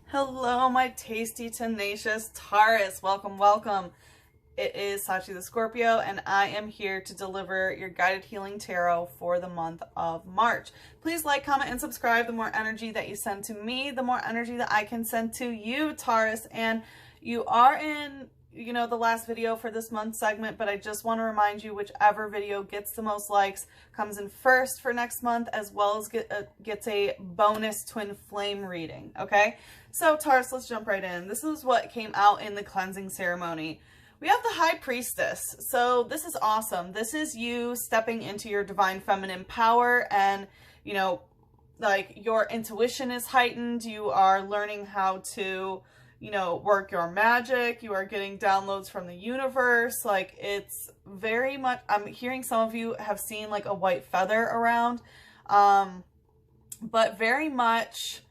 Hello, my tasty, tenacious Taurus. Welcome, welcome. It is Sachi the Scorpio, and I am here to deliver your guided healing tarot for the month of March. Please like, comment, and subscribe. The more energy that you send to me, the more energy that I can send to you, Taurus. And you are in, the last video for this month's segment, but I just want to remind you, whichever video gets the most likes comes in first for next month, as well as gets a bonus twin flame reading, okay? So Taurus, let's jump right in. This is what came out in the cleansing ceremony. We have the High Priestess. So this is awesome. This is you stepping into your divine feminine power, and, like, your intuition is heightened. You are learning how to, work your magic. You are getting downloads from the universe. Like, it's very much, I'm hearing some of you have seen like a white feather around, but very much,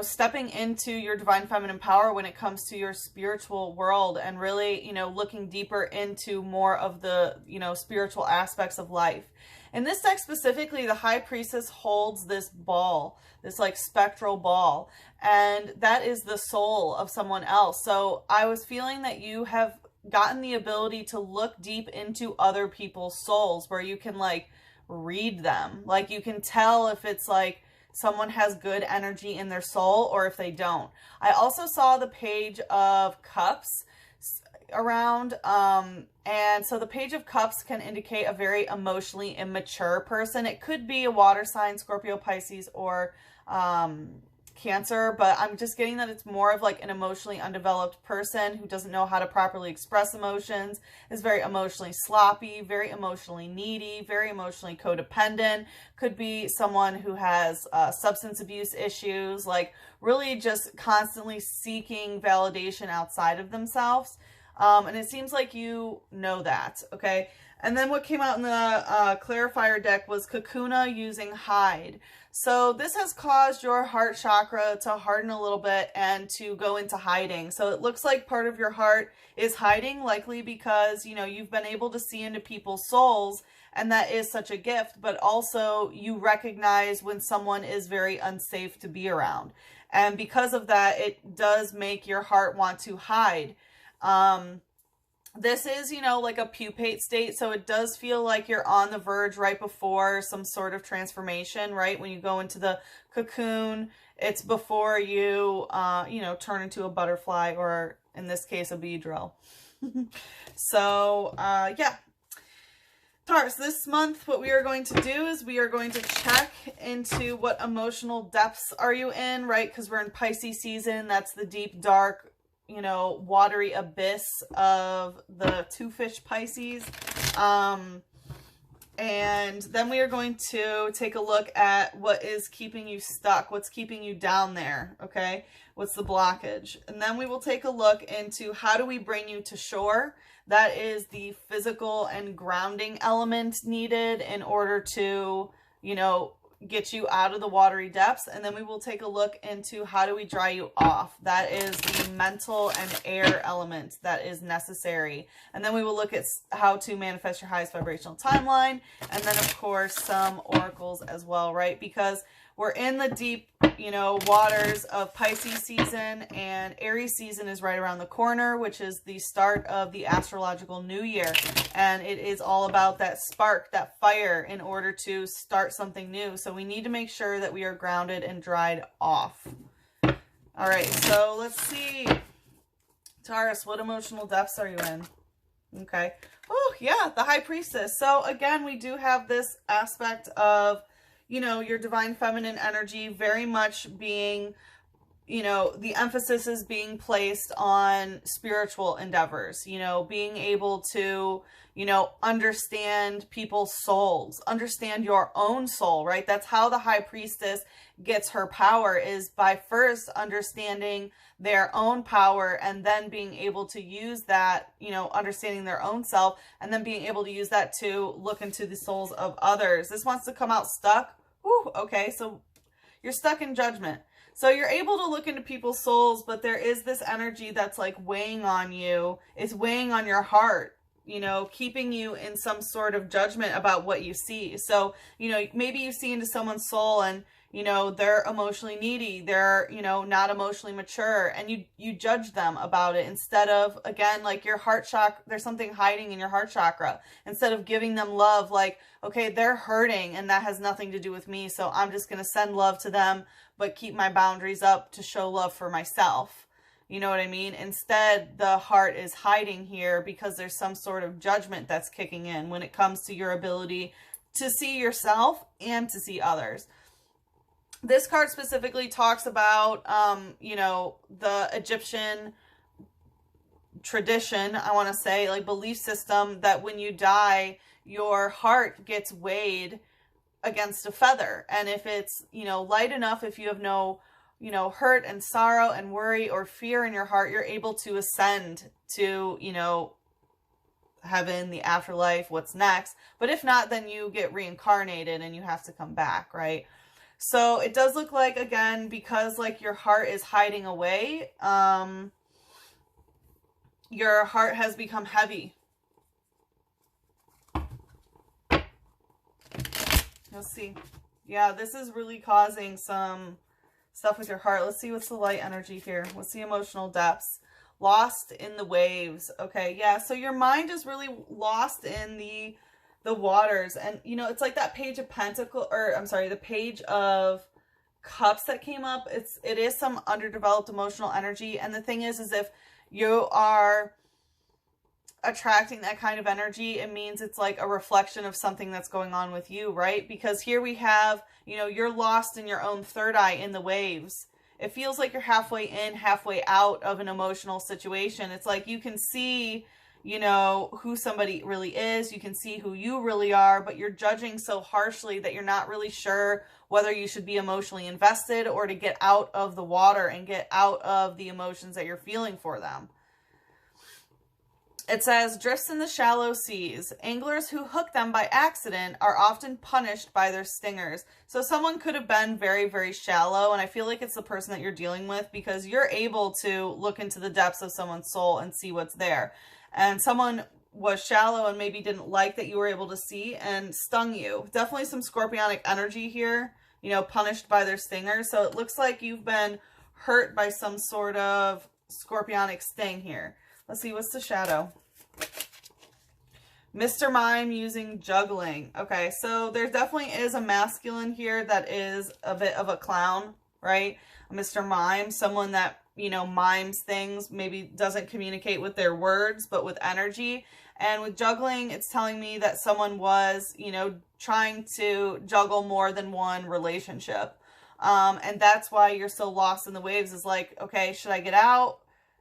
stepping into your divine feminine power when it comes to your spiritual world, and really, looking deeper into more of the, spiritual aspects of life. In this deck specifically, the High Priestess holds this ball, this like spectral ball, and that is the soul of someone else. So I was feeling that you have gotten the ability to look deep into other people's souls, where you can like read them. Like, you can tell if it's like someone has good energy in their soul or if they don't. I also saw the Page of Cups around, and so the Page of Cups can indicate a very emotionally immature person. It could be a water sign, Scorpio, Pisces, or Cancer, but I'm just getting that it's more of like an emotionally undeveloped person who doesn't know how to properly express emotions, is very emotionally sloppy, very emotionally needy, very emotionally codependent. Could be someone who has substance abuse issues, like really just constantly seeking validation outside of themselves. And it seems like you know that, okay? And then what came out in the clarifier deck was Kakuna using hide. So this has caused your heart chakra to harden a little bit and to go into hiding. So it looks like part of your heart is hiding, likely because, you've been able to see into people's souls, and that is such a gift, but also you recognize when someone is very unsafe to be around. And because of that, it does make your heart want to hide. This is, like a pupate state, so it does feel like you're on the verge right before some sort of transformation, right? When you go into the cocoon, it's before you, turn into a butterfly, or in this case, a bee drill. So, yeah. Taurus, this month, what we are going to do is we are going to check into what emotional depths are you in, right? Because we're in Pisces season. That's the deep, dark, watery abyss of the two-fish Pisces. And then we are going to take a look at what is keeping you stuck, what's keeping you down there, okay? What's the blockage? And then we will take a look into how do we bring you to shore. That is the physical and grounding element needed in order to, get you out of the watery depths. And then we will take a look into how do we dry you off. That is the mental and air element that is necessary. And then we will look at how to manifest your highest vibrational timeline. And then, of course, some oracles as well, right? Because we're in the deep, waters of Pisces season, and Aries season is right around the corner, which is the start of the astrological new year. And it is all about that spark, that fire, in order to start something new. So we need to make sure that we are grounded and dried off. All right, so let's see. Taurus, what emotional depths are you in? Okay. Oh, yeah, the High Priestess. So again, we do have this aspect of, your divine feminine energy very much being, the emphasis is being placed on spiritual endeavors, being able to, understand people's souls, understand your own soul, right? That's how the High Priestess gets her power, is by first understanding their own power, and then being able to use that, understanding their own self, and then being able to use that to look into the souls of others. This wants to come out stuck. Ooh, okay, so you're stuck in judgment. So you're able to look into people's souls, but there is this energy that's like weighing on you. It's weighing on your heart, keeping you in some sort of judgment about what you see. So, maybe you see into someone's soul and you know, they're emotionally needy, they're, you know, not emotionally mature, and you judge them about it instead of, again, like your heart chakra, there's something hiding in your heart chakra. Instead of giving them love, like, okay, they're hurting and that has nothing to do with me, so I'm just going to send love to them, but keep my boundaries up to show love for myself. You know what I mean? Instead, the heart is hiding here because there's some sort of judgment that's kicking in when it comes to your ability to see yourself and to see others. This card specifically talks about, you know, the Egyptian tradition, I want to say, like belief system, that when you die, your heart gets weighed against a feather. And if it's, you know, light enough, if you have no, you know, hurt and sorrow and worry or fear in your heart, you're able to ascend to, you know, heaven, the afterlife, what's next. But if not, then you get reincarnated and you have to come back, right? So it does look like, again, because like your heart is hiding away, your heart has become heavy. Let's see. Yeah, this is really causing some stuff with your heart. Let's see what's the light energy here. What's the emotional depths? Lost in the waves. Okay, yeah, so your mind is really lost in the waters. And, you know, it's like that page of Pentacles, or I'm sorry, the page of Cups that came up. It is some underdeveloped emotional energy. And the thing is if you are attracting that kind of energy, it means it's like a reflection of something that's going on with you, right? Because here we have, you know, you're lost in your own third eye in the waves. It feels like you're halfway in, halfway out of an emotional situation. It's like you can see, you know, who somebody really is. You can see who you really are, but you're judging so harshly that you're not really sure whether you should be emotionally invested or to get out of the water and get out of the emotions that you're feeling for them. It says, drifts in the shallow seas. Anglers who hook them by accident are often punished by their stingers. So someone could have been very, very shallow, and I feel like it's the person that you're dealing with, because you're able to look into the depths of someone's soul and see what's there. And someone was shallow and maybe didn't like that you were able to see and stung you. Definitely some scorpionic energy here, you know, punished by their stingers. So it looks like you've been hurt by some sort of scorpionic sting here. Let's see, what's the shadow? Mr. Mime using juggling. Okay, so there definitely is a masculine here that is a bit of a clown, right? Mr. Mime, someone that, you know, mimes things, maybe doesn't communicate with their words, but with energy. And with juggling, it's telling me that someone was, you know, trying to juggle more than one relationship. And that's why you're so lost in the waves, is like, okay, should I get out?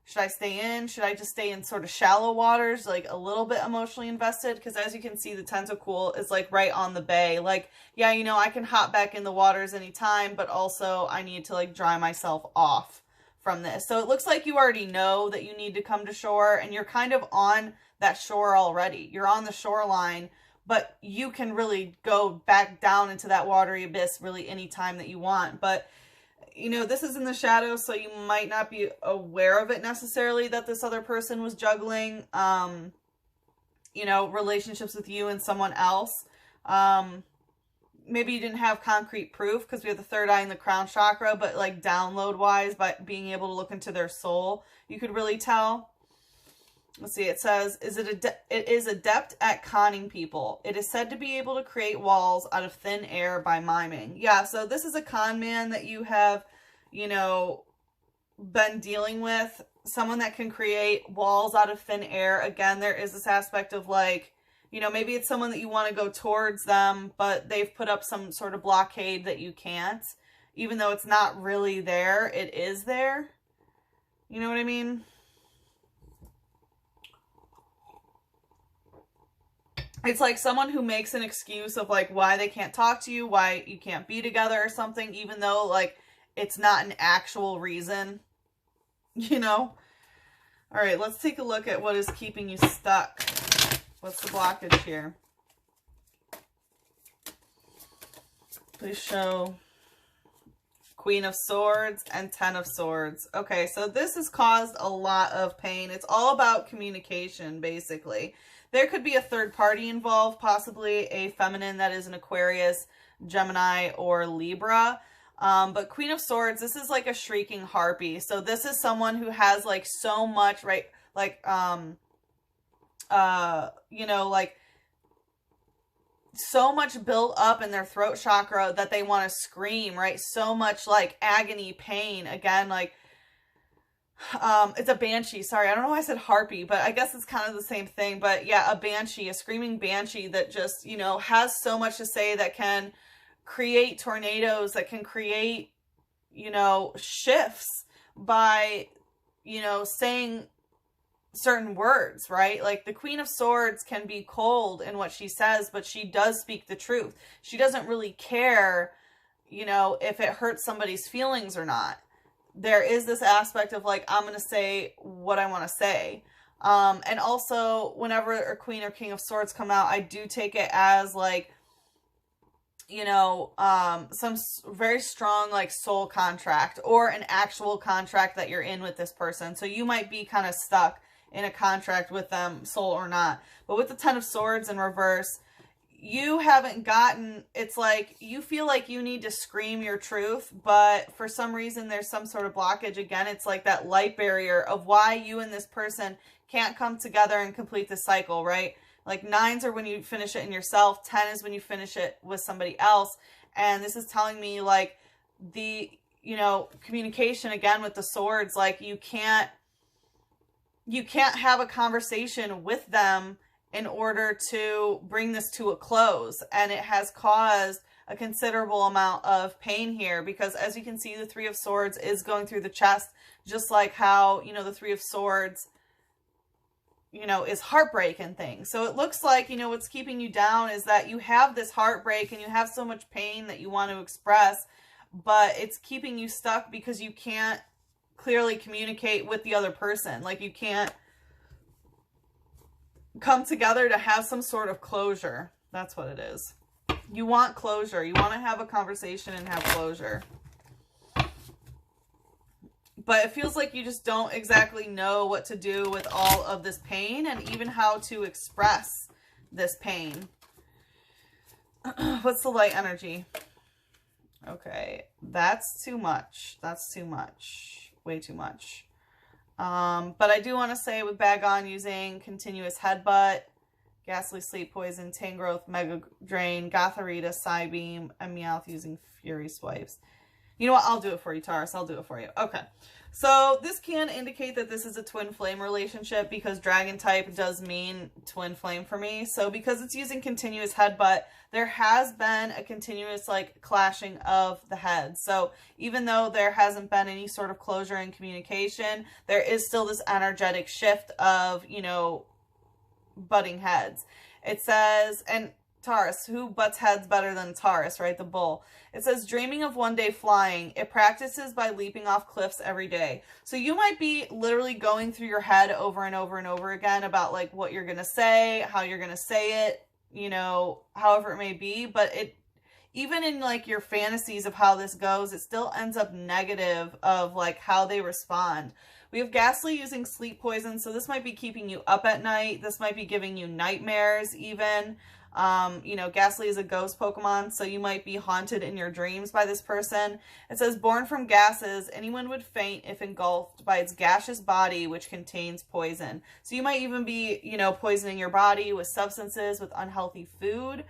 Should I stay in? Should I just stay in sort of shallow waters, like a little bit emotionally invested? Because as you can see, the tentacle is like right on the bay. Like, yeah, you know, I can hop back in the waters anytime, but also I need to like dry myself off from this. So it looks like you already know that you need to come to shore, and you're kind of on that shore already. You're on the shoreline, but you can really go back down into that watery abyss really anytime that you want. But you know, this is in the shadows, so you might not be aware of it necessarily, that this other person was juggling, you know, relationships with you and someone else. Maybe you didn't have concrete proof because we have the third eye in the crown chakra, but like download wise, by being able to look into their soul, you could really tell. Let's see, it says, it is adept at conning people. It is said to be able to create walls out of thin air by miming. Yeah, so this is a con man that you have, you know, been dealing with. Someone that can create walls out of thin air. Again, there is this aspect of like, you know, maybe it's someone that you want to go towards them, but they've put up some sort of blockade that you can't. Even though it's not really there, it is there. You know what I mean? It's like someone who makes an excuse of like why they can't talk to you, why you can't be together or something, even though like it's not an actual reason, you know? All right, let's take a look at what is keeping you stuck. What's the blockage here? Please show Queen of Swords and Ten of Swords. Okay, so this has caused a lot of pain. It's all about communication, basically. There could be a third party involved, possibly a feminine that is an Aquarius, Gemini, or Libra. But Queen of Swords, this is like a shrieking harpy. So this is someone who has like so much, right? Like, you know, like so much built up in their throat chakra that they want to scream, right? So much like agony, pain. Again, like, it's a banshee. Sorry, I don't know why I said harpy, but I guess it's kind of the same thing. But yeah, a banshee, a screaming banshee that just, you know, has so much to say, that can create tornadoes, that can create, you know, shifts by, you know, saying certain words, right? Like the Queen of Swords can be cold in what she says, but she does speak the truth. She doesn't really care, you know, if it hurts somebody's feelings or not. There is this aspect of like, I'm going to say what I want to say. And also whenever a Queen or King of Swords come out, I do take it as like, you know, some very strong like soul contract or an actual contract that you're in with this person. So you might be kind of stuck in a contract with them, soul or not. But with the Ten of Swords in reverse, you haven't gotten, it's like you feel like you need to scream your truth, but for some reason there's some sort of blockage. Again, it's like that light barrier of why you and this person can't come together and complete the cycle, right? Like 9s are when you finish it in yourself, 10 is when you finish it with somebody else. And this is telling me like the, you know, communication again with the swords, like you can't have a conversation with them in order to bring this to a close. And it has caused a considerable amount of pain here, because as you can see, the Three of Swords is going through the chest, just like how, you know, the Three of Swords, you know, is heartbreak and things. So it looks like, you know, what's keeping you down is that you have this heartbreak and you have so much pain that you want to express, but it's keeping you stuck because you can't clearly communicate with the other person. Like you can't come together to have some sort of closure. That's what it is. You want closure. You want to have a conversation and have closure. But it feels like you just don't exactly know what to do with all of this pain and even how to express this pain. What's the light energy? Okay, that's too much. That's too much. Way too much. But I do want to say with Bag On using Continuous Headbutt, Ghastly Sleep Poison, Tangrowth, Mega Drain, Gotharita, Psybeam, and Meowth using Fury Swipes. You know what? I'll do it for you, Taurus. I'll do it for you. Okay. So this can indicate that this is a twin flame relationship, because dragon type does mean twin flame for me. So because it's using Continuous Headbutt, there has been a continuous like clashing of the heads. So even though there hasn't been any sort of closure in communication, there is still this energetic shift of, you know, butting heads. It says, and Taurus, who butts heads better than Taurus, right? The bull. It says, dreaming of one day flying. It practices by leaping off cliffs every day. So you might be literally going through your head over and over and over again about like what you're going to say, how you're going to say it, you know, however it may be. But it, even in like your fantasies of how this goes, it still ends up negative of like how they respond. We have Ghastly using Sleep Poison. So this might be keeping you up at night. This might be giving you nightmares even. You know, Ghastly is a ghost Pokemon, so you might be haunted in your dreams by this person. It says, born from gases, anyone would faint if engulfed by its gaseous body, which contains poison. So you might even be, you know, poisoning your body with substances, with unhealthy food.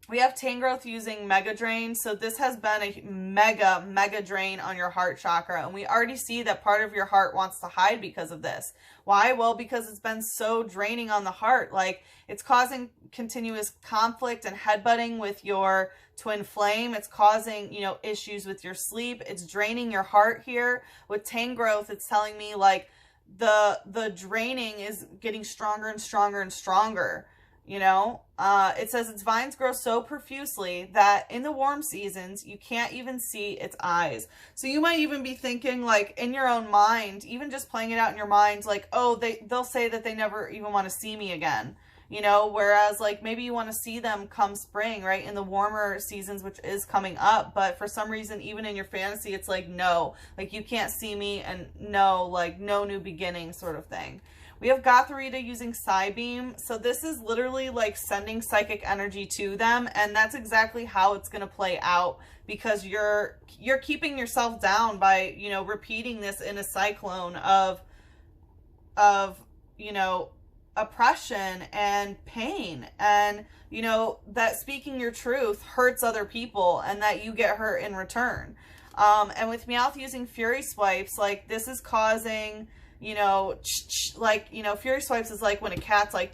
We have Tangrowth using Mega Drain. So this has been a mega drain on your heart chakra. And we already see that part of your heart wants to hide because of this. Why? Well, because it's been so draining on the heart. Like, it's causing continuous conflict and headbutting with your twin flame. It's causing, you know, issues with your sleep. It's draining your heart here. With Tangrowth, it's telling me, like, the draining is getting stronger and stronger and stronger. You know, it says its vines grow so profusely that in the warm seasons, you can't even see its eyes. So you might even be thinking, like, in your own mind, even just playing it out in your mind, like, oh, they'll say that they never even want to see me again. You know, whereas, like, maybe you want to see them come spring, right, in the warmer seasons, which is coming up. But for some reason, even in your fantasy, it's like, no, like, you can't see me, and no, like, no new beginning sort of thing. We have Gotharita using Psybeam. So this is literally like sending psychic energy to them. And that's exactly how it's going to play out, because you're keeping yourself down by, you know, repeating this in a cyclone of, you know, oppression and pain, and, you know, that speaking your truth hurts other people and that you get hurt in return. And with Meowth using Fury Swipes, like this is causing, you know, like, you know, Fury Swipes is like when a cat's like,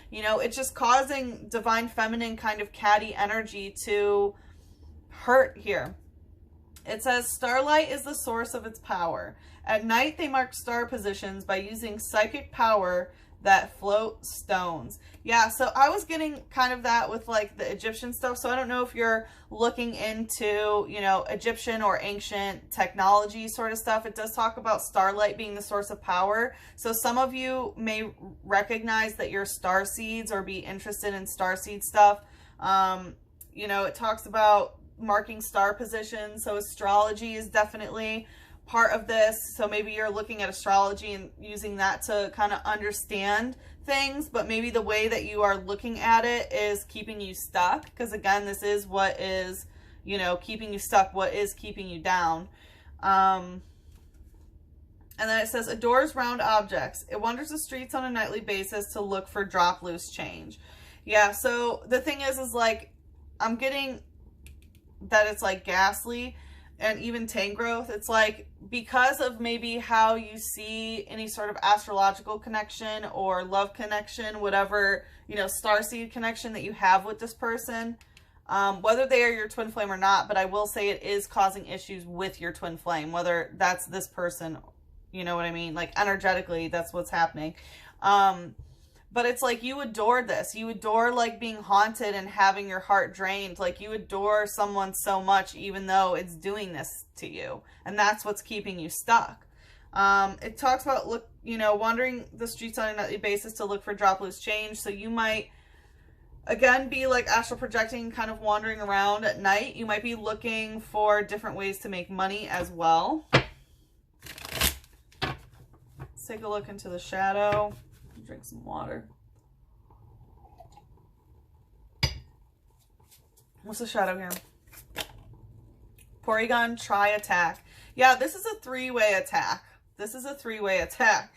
you know, it's just causing divine feminine kind of catty energy to hurt here. It says starlight is the source of its power. At night, they mark star positions by using psychic power that float stones. Yeah, so I was getting kind of that with like the Egyptian stuff. So I don't know if you're looking into, you know, Egyptian or ancient technology sort of stuff. It does talk about starlight being the source of power. So some of you may recognize that you're star seeds or be interested in star seed stuff. You know, it talks about marking star positions. So astrology is definitely part of this. So maybe you're looking at astrology and using that to kind of understand things, but maybe the way that you are looking at it is keeping you stuck, because again, this is what is, you know, keeping you stuck, what is keeping you down. And then it says adores round objects. It wanders the streets on a nightly basis to look for drop loose change. Yeah, so the thing is like, I'm getting that it's like ghastly and even Tangrowth. It's like, because of maybe how you see any sort of astrological connection or love connection, whatever, you know, starseed connection that you have with this person, whether they are your twin flame or not, but I will say it is causing issues with your twin flame, whether that's this person, you know what I mean? Like energetically, that's what's happening. But it's like you adore this. You adore like being haunted and having your heart drained. Like you adore someone so much, even though it's doing this to you. And that's what's keeping you stuck. It talks about, you know, wandering the streets on a nightly basis to look for drop loose change. So you might, again, be like astral projecting, kind of wandering around at night. You might be looking for different ways to make money as well. Let's take a look into the shadow. Drink some water. What's the shadow here? Porygon Tri Attack. Yeah, this is a three-way attack. This is a three-way attack.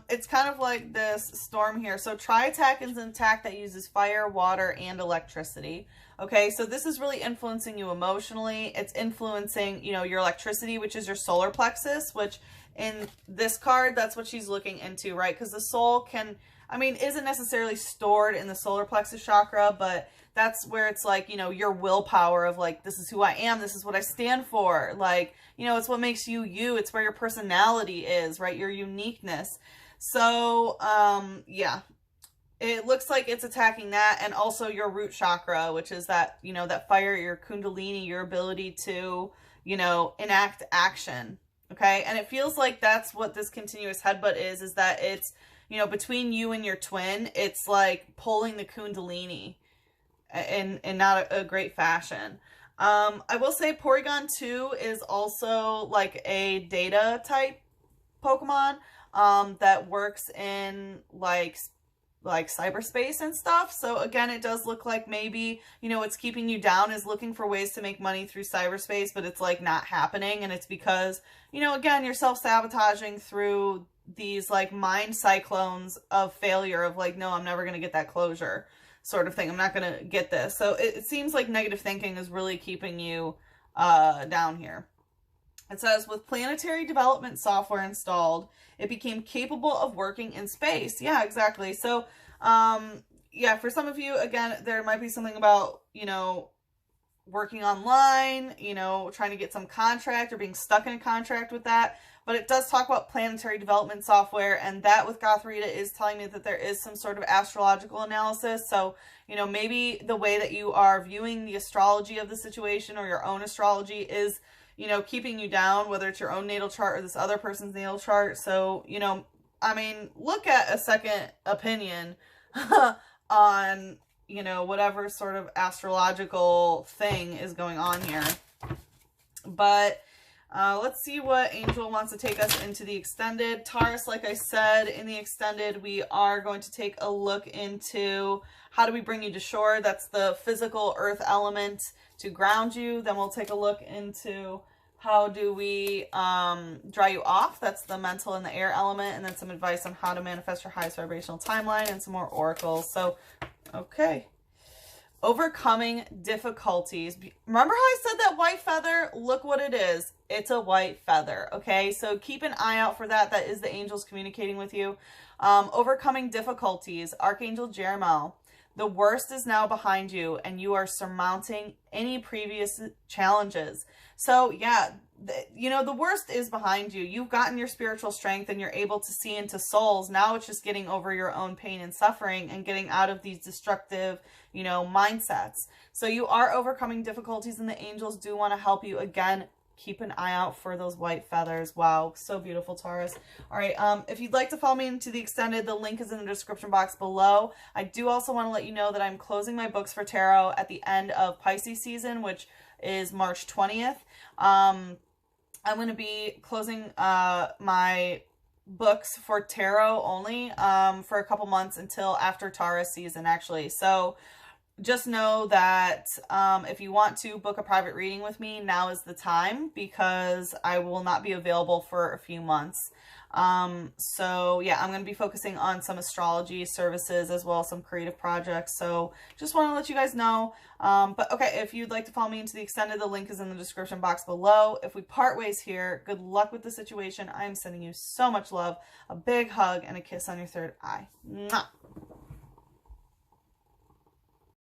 It's kind of like this storm here. So Tri Attack is an attack that uses fire, water, and electricity. Okay, so this is really influencing you emotionally. It's influencing, you know, your electricity, which is your solar plexus, which in this card, that's what she's looking into, right? Because the soul can, I mean, isn't necessarily stored in the solar plexus chakra, but that's where it's like, you know, your willpower of like, this is who I am, this is what I stand for. Like, you know, it's what makes you you. It's where your personality is, right? Your uniqueness. So, yeah, it looks like it's attacking that, and also your root chakra, which is that, you know, that fire, your kundalini, your ability to, you know, enact action. Okay, and it feels like that's what this continuous headbutt is that it's, you know, between you and your twin, it's like pulling the kundalini in not a great fashion. I will say Porygon 2 is also like a data type Pokemon that works in like cyberspace and stuff. So again, it does look like maybe, you know, what's keeping you down is looking for ways to make money through cyberspace, but it's like not happening. And it's because, you know, again, you're self-sabotaging through these like mind cyclones of failure of like, no, I'm never going to get that closure sort of thing. I'm not going to get this. So it seems like negative thinking is really keeping you down here. It says, with planetary development software installed, it became capable of working in space. Yeah, exactly. So, yeah, for some of you, again, there might be something about, you know, working online, you know, trying to get some contract or being stuck in a contract with that. But it does talk about planetary development software, and that with Gotharita is telling me that there is some sort of astrological analysis. So, you know, maybe the way that you are viewing the astrology of the situation or your own astrology is, you know, keeping you down, whether it's your own natal chart or this other person's natal chart. So, you know, I mean, look at a second opinion on, you know, whatever sort of astrological thing is going on here. But Let's see what angel wants to take us into the extended. Taurus, like I said, in the extended, we are going to take a look into how do we bring you to shore. That's the physical earth element to ground you. Then we'll take a look into how do we dry you off. That's the mental and the air element. And then some advice on how to manifest your highest vibrational timeline and some more oracles. So, okay. Overcoming difficulties. Remember how I said that white feather? Look what it is. It's a white feather, okay? So keep an eye out for that. That is the angels communicating with you. Overcoming difficulties. Archangel Jeremiel. The worst is now behind you, and you are surmounting any previous challenges. So, yeah, the worst is behind you. You've gotten your spiritual strength, and you're able to see into souls. Now it's just getting over your own pain and suffering and getting out of these destructive, mindsets. So you are overcoming difficulties, and the angels do want to help you. Again, keep an eye out for those white feathers. Wow, so beautiful, Taurus. All right, if you'd like to follow me into the extended, the link is in the description box below. I do also want to let you know that I'm closing my books for tarot at the end of Pisces season, which is March 20th. I'm going to be closing my books for tarot only for a couple months until after Taurus season, actually. So just know that if you want to book a private reading with me, now is the time, because I will not be available for a few months. So yeah, I'm going to be focusing on some astrology services as well as some creative projects. So just want to let you guys know. But okay, if you'd like to follow me into the extended, the link is in the description box below. If we part ways here, good luck with the situation. I am sending you so much love, a big hug, and a kiss on your third eye. Mwah.